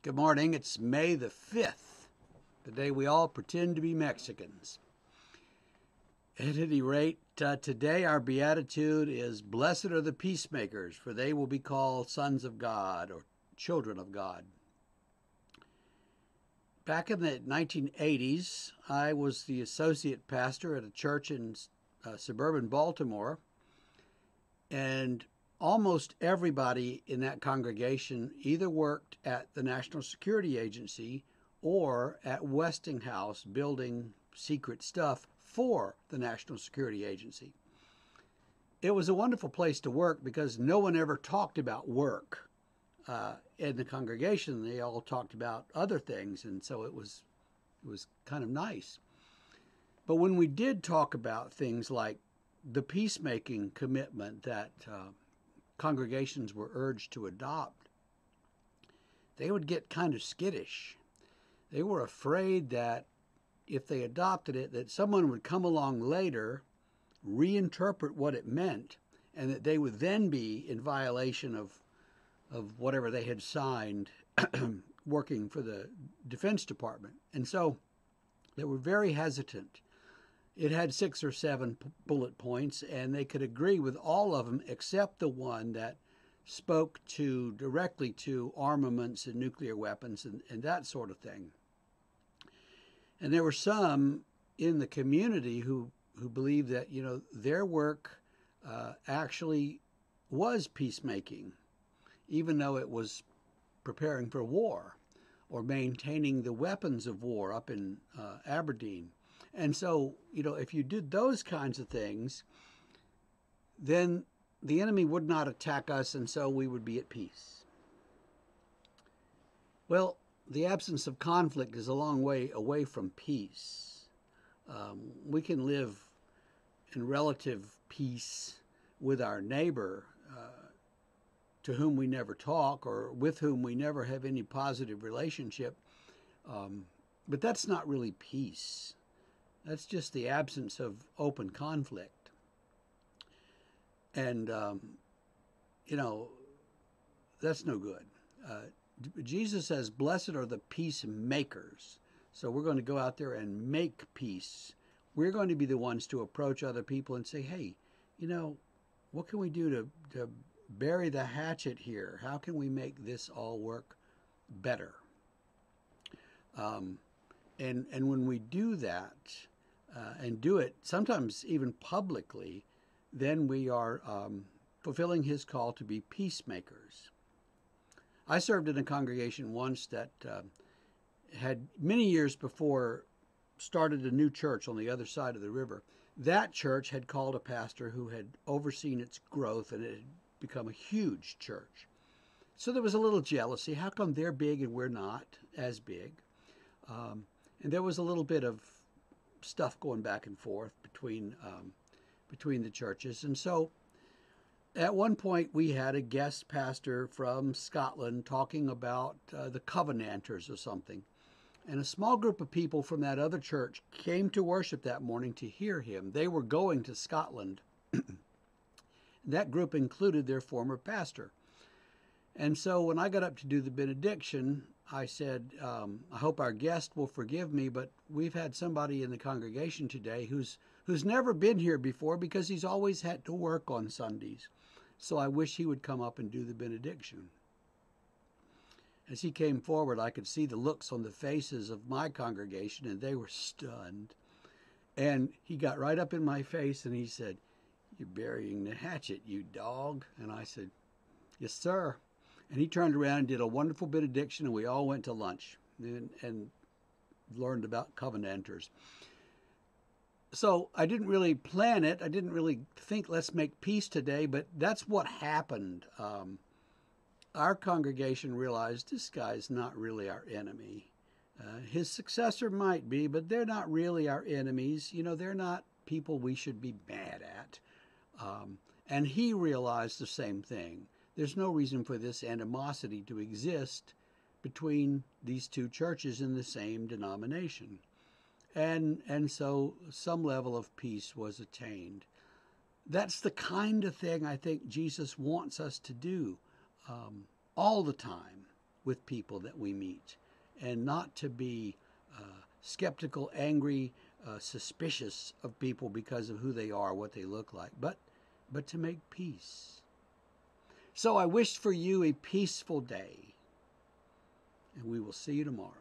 Good morning. It's May the 5th, the day we all pretend to be Mexicans. At any rate, today our beatitude is Blessed are the peacemakers, for they will be called sons of God or children of God. Back in the 1980s, I was the associate pastor at a church in suburban Baltimore, and almost everybody in that congregation either worked at the National Security Agency or at Westinghouse building secret stuff for the National Security Agency. It was a wonderful place to work because no one ever talked about work. In the congregation, they all talked about other things, and so it was kind of nice. But when we did talk about things like the peacemaking commitment that congregations were urged to adopt, they would get kind of skittish. They were afraid that if they adopted it, that someone would come along later, reinterpret what it meant, and that they would then be in violation of whatever they had signed working for the Defense Department. And so they were very hesitant. It had 6 or 7 bullet points, and they could agree with all of them except the one that spoke directly to armaments and nuclear weapons and that sort of thing. And there were some in the community who believed that their work actually was peacemaking, even though it was preparing for war or maintaining the weapons of war up in Aberdeen. And so, if you did those kinds of things, then the enemy would not attack us, and so we would be at peace. Well, the absence of conflict is a long way away from peace. We can live in relative peace with our neighbor, to whom we never talk or with whom we never have any positive relationship, but that's not really peace. That's just the absence of open conflict. And, that's no good. Jesus says, Blessed are the peacemakers. So we're going to go out there and make peace. We're going to be the ones to approach other people and say, hey, what can we do to bury the hatchet here? How can we make this all work better? And when we do that, and do it sometimes even publicly, then we are fulfilling his call to be peacemakers. I served in a congregation once that had many years before started a new church on the other side of the river. That church had called a pastor who had overseen its growth, and it had become a huge church. So there was a little jealousy. How come they're big and we're not as big? And there was a little bit of stuff going back and forth between the churches. And so at one point we had a guest pastor from Scotland talking about the Covenanters or something. And a small group of people from that other church came to worship that morning to hear him. They were going to Scotland. That group included their former pastor. And so when I got up to do the benediction, I said, I hope our guest will forgive me, but we've had somebody in the congregation today who's never been here before because he's always had to work on Sundays. So I wish he would come up and do the benediction. As he came forward, I could see the looks on the faces of my congregation, and they were stunned. And he got right up in my face and he said, "You're burying the hatchet, you dog." And I said, "Yes, sir." And he turned around and did a wonderful benediction, and we all went to lunch and learned about Covenanters. So I didn't really plan it. I didn't really think, let's make peace today, but that's what happened. Our congregation realized this guy's not really our enemy. His successor might be, but they're not really our enemies. They're not people we should be mad at. And he realized the same thing. There's no reason for this animosity to exist between these two churches in the same denomination. And so some level of peace was attained. That's the kind of thing I think Jesus wants us to do all the time. with people that we meet, and not to be skeptical, angry, suspicious of people because of who they are, what they look like, but to make peace. So I wish for you a peaceful day, and we will see you tomorrow.